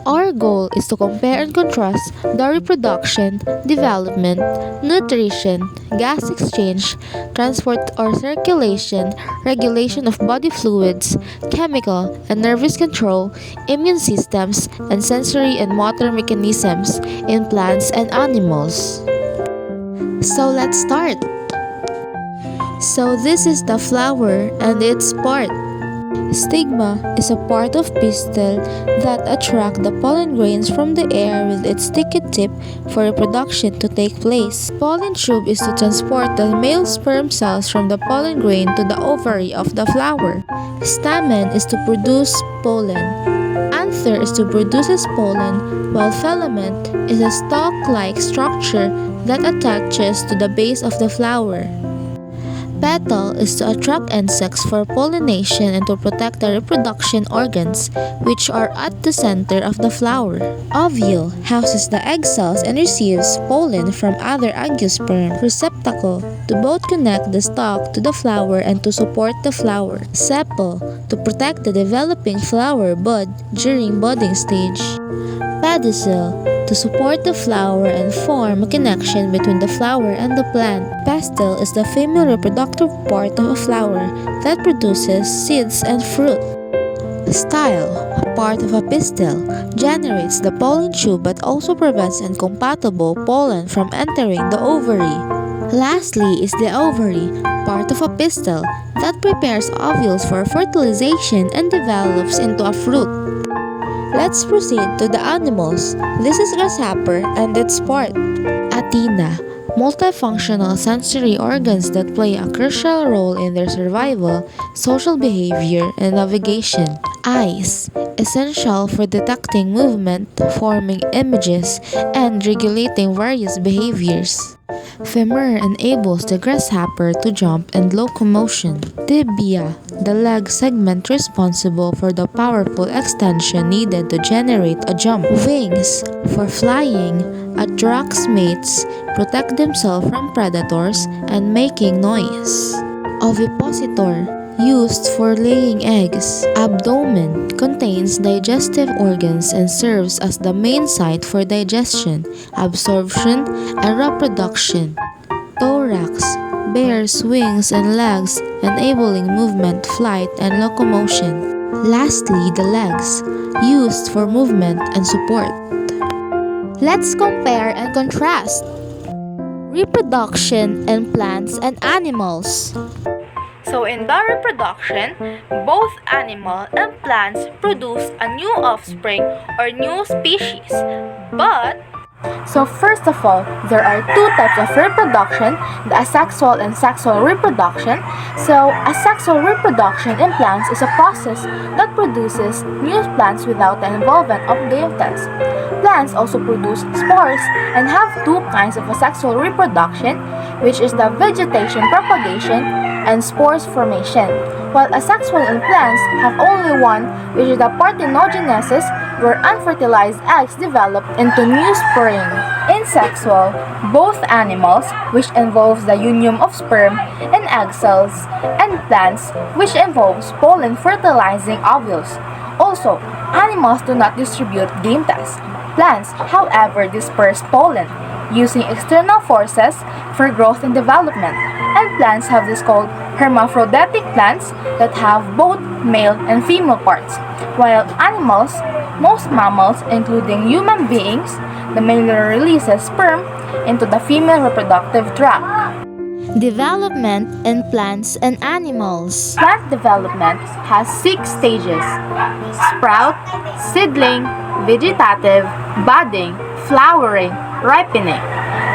Our goal is to compare and contrast the reproduction, development, nutrition, gas exchange, transport or circulation, regulation of body fluids, chemical and nervous control, immune systems, and sensory and motor mechanisms in plants and animals. So let's start. So this is the flower and its part. Stigma is a part of pistil that attract the pollen grains from the air with its sticky tip for reproduction to take place. Pollen tube is to transport the male sperm cells from the pollen grain to the ovary of the flower. Stamen is to produce pollen. Anther is to produce pollen, while filament is a stalk-like structure that attaches to the base of the flower. Petal is to attract insects for pollination and to protect the reproduction organs, which are at the center of the flower. Ovule houses the egg cells and receives pollen from other angiosperm. Receptacle to both connect the stalk to the flower and to support the flower. Sepal to protect the developing flower bud during budding stage. Pedicel to support the flower and form a connection between the flower and the plant. Pistil is the female reproductive part of a flower that produces seeds and fruit. Style, a part of a pistil, generates the pollen tube but also prevents incompatible pollen from entering the ovary. Lastly is the ovary, part of a pistil, that prepares ovules for fertilization and develops into a fruit. Let's proceed to the animals. This is grasshopper and its part. Athena, multifunctional sensory organs that play a crucial role in their survival, social behavior, and navigation. Eyes, essential for detecting movement, forming images, and regulating various behaviors. Femur enables the grasshopper to jump and locomotion. Tibia, the leg segment responsible for the powerful extension needed to generate a jump. Wings, for flying, attracts mates, protect themselves from predators, and making noise. Ovipositor, used for laying eggs. Abdomen contains digestive organs and serves as the main site for digestion, absorption, and reproduction. Thorax bears wings and legs, enabling movement, flight, and locomotion. Lastly, the legs, used for movement and support. Let's compare and contrast. Reproduction in plants and animals. So in the reproduction, both animal and plants produce a new offspring or new species. So first of all, there are two types of reproduction, the asexual and sexual reproduction. So asexual reproduction in plants is a process that produces new plants without the involvement of gametes. Plants also produce spores and have two kinds of asexual reproduction, which is the vegetation propagation and spores formation, while asexual in plants have only one, which is the parthenogenesis, where unfertilized eggs develop into new spring. In sexual, both animals, which involves the union of sperm and egg cells, and plants, which involves pollen fertilizing ovules. Also, animals do not distribute gametes. Plants, however, disperse pollen using external forces for growth and development, and plants have this called hermaphroditic plants that have both male and female parts, while animals, most mammals including human beings, the male releases sperm into the female reproductive tract. Development in plants and animals. Plant development has 6 stages: sprout, seedling, vegetative, budding, flowering, ripening.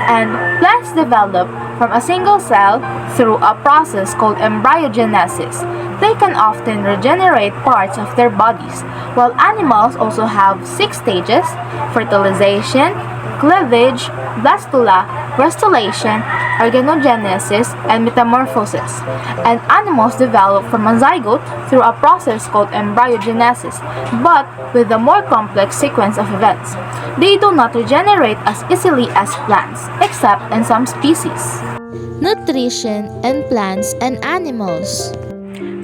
And plants develop from a single cell through a process called embryogenesis. They can often regenerate parts of their bodies, while animals also have 6 stages: fertilization, cleavage, blastula, restolation, organogenesis, and metamorphosis. And animals develop from a zygote through a process called embryogenesis, but with a more complex sequence of events. They do not regenerate as easily as plants, except in some species. Nutrition in plants and animals.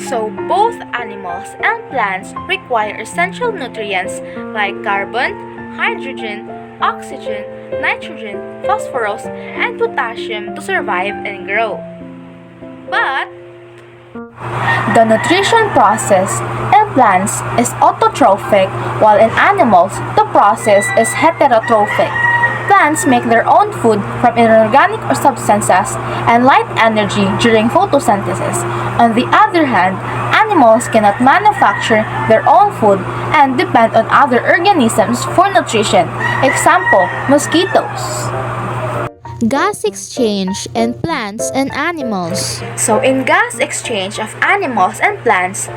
So both animals and plants require essential nutrients like carbon, hydrogen, oxygen, nitrogen, phosphorus, and potassium to survive and grow. But the nutrition process in plants is autotrophic, while in animals, the process is heterotrophic. Plants make their own food from inorganic substances and light energy during photosynthesis. On the other hand, animals cannot manufacture their own food and depend on other organisms for nutrition. Example, mosquitoes. Gas exchange in plants and animals. So in gas exchange of animals and plants,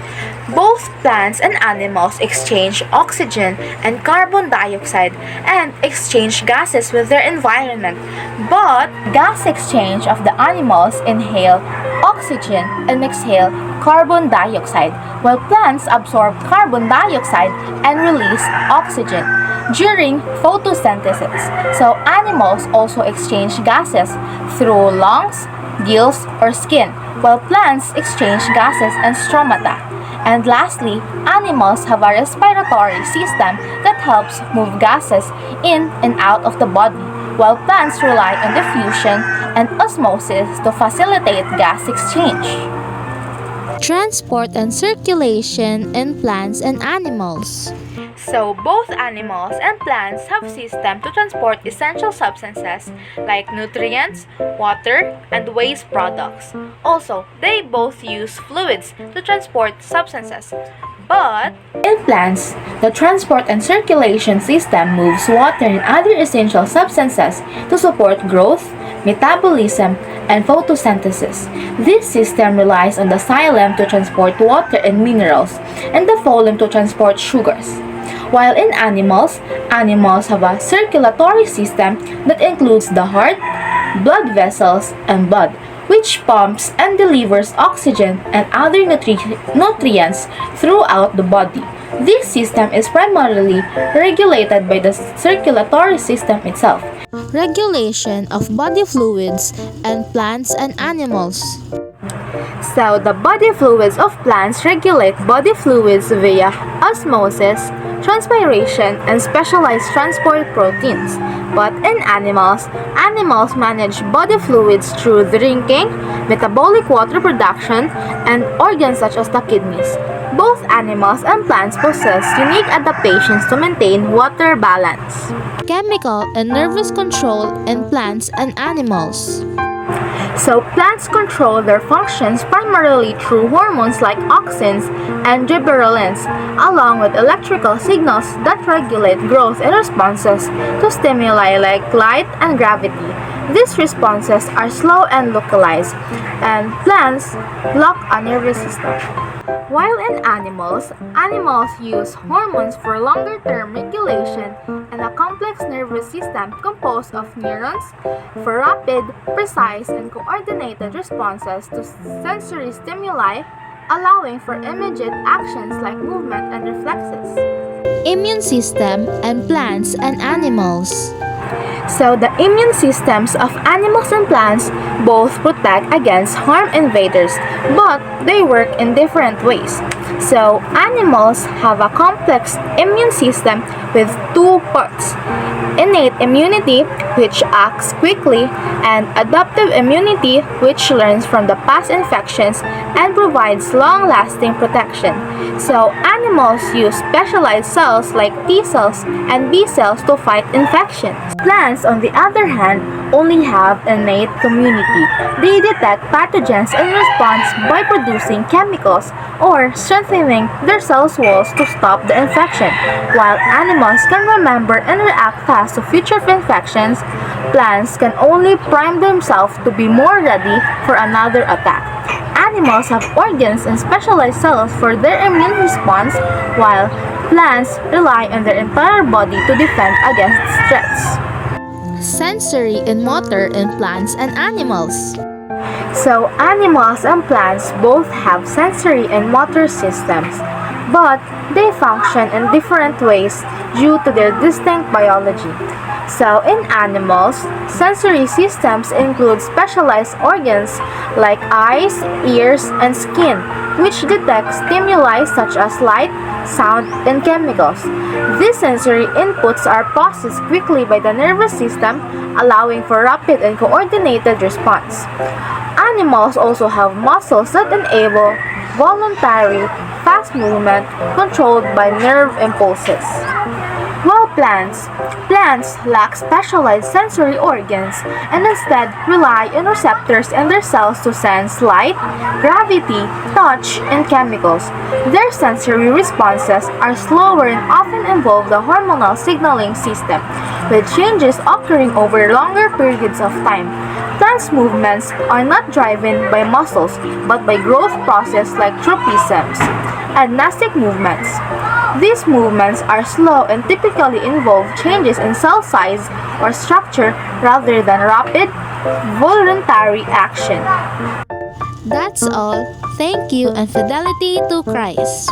both plants and animals exchange oxygen and carbon dioxide and exchange gases with their environment. But gas exchange of the animals inhale oxygen and exhale carbon dioxide, while plants absorb carbon dioxide and release oxygen during photosynthesis. So animals also exchange gases through lungs, gills, or skin, while plants exchange gases and stromata. And lastly, animals have a respiratory system that helps move gases in and out of the body, while plants rely on diffusion and osmosis to facilitate gas exchange. Transport and circulation in plants and animals. So both animals and plants have systems to transport essential substances like nutrients, water, and waste products. Also, they both use fluids to transport substances. But in plants, the transport and circulation system moves water and other essential substances to support growth, metabolism, and photosynthesis. This system relies on the xylem to transport water and minerals, and the phloem to transport sugars. While in animals have a circulatory system that includes the heart, blood vessels, and blood, which pumps and delivers oxygen and other nutrients throughout the body. This system is primarily regulated by the circulatory system itself. Regulation of body fluids in plants and animals. So, the body fluids of plants regulate body fluids via osmosis, transpiration, and specialized transport proteins. But in animals manage body fluids through drinking, metabolic water production, and organs such as the kidneys. Both animals and plants possess unique adaptations to maintain water balance. Chemical and nervous control in plants and animals. So plants control their functions primarily through hormones like auxins and gibberellins, along with electrical signals that regulate growth and responses to stimuli like light and gravity. These responses are slow and localized, and plants block a nervous system. While in animals use hormones for longer-term regulation and a complex nervous system composed of neurons for rapid, precise, and coordinated responses to sensory stimuli, allowing for immediate actions like movement and reflexes. Immune system and plants and animals. So the immune systems of animals and plants both protect against harm invaders, but they work in different ways. So animals have a complex immune system with two parts: innate immunity, which acts quickly, and adaptive immunity, which learns from the past infections and provides long-lasting protection. So animals use specialized cells like T cells and B cells to fight infections. Plants, on the other hand, only have innate immunity. They detect pathogens in response by producing chemicals or strengthening their cell walls to stop the infection. While animals can remember and react fast to future infections, plants can only prime themselves to be more ready for another attack. Animals have organs and specialized cells for their immune response, while plants rely on their entire body to defend against threats. Sensory and motor in plants and animals. So, animals and plants both have sensory and motor systems, but they function in different ways due to their distinct biology. So, in animals, sensory systems include specialized organs like eyes, ears, and skin, which detect stimuli such as light, sound, and chemicals. These sensory inputs are processed quickly by the nervous system, allowing for rapid and coordinated response. Animals also have muscles that enable voluntary, fast movement controlled by nerve impulses. While plants lack specialized sensory organs and instead rely on receptors in their cells to sense light, gravity, touch, and chemicals. Their sensory responses are slower and often involve the hormonal signaling system, with changes occurring over longer periods of time. Plants' movements are not driven by muscles but by growth process like tropisms and nastic movements. These movements are slow and typically involve changes in cell size or structure rather than rapid, voluntary action. That's all. Thank you and fidelity to Christ.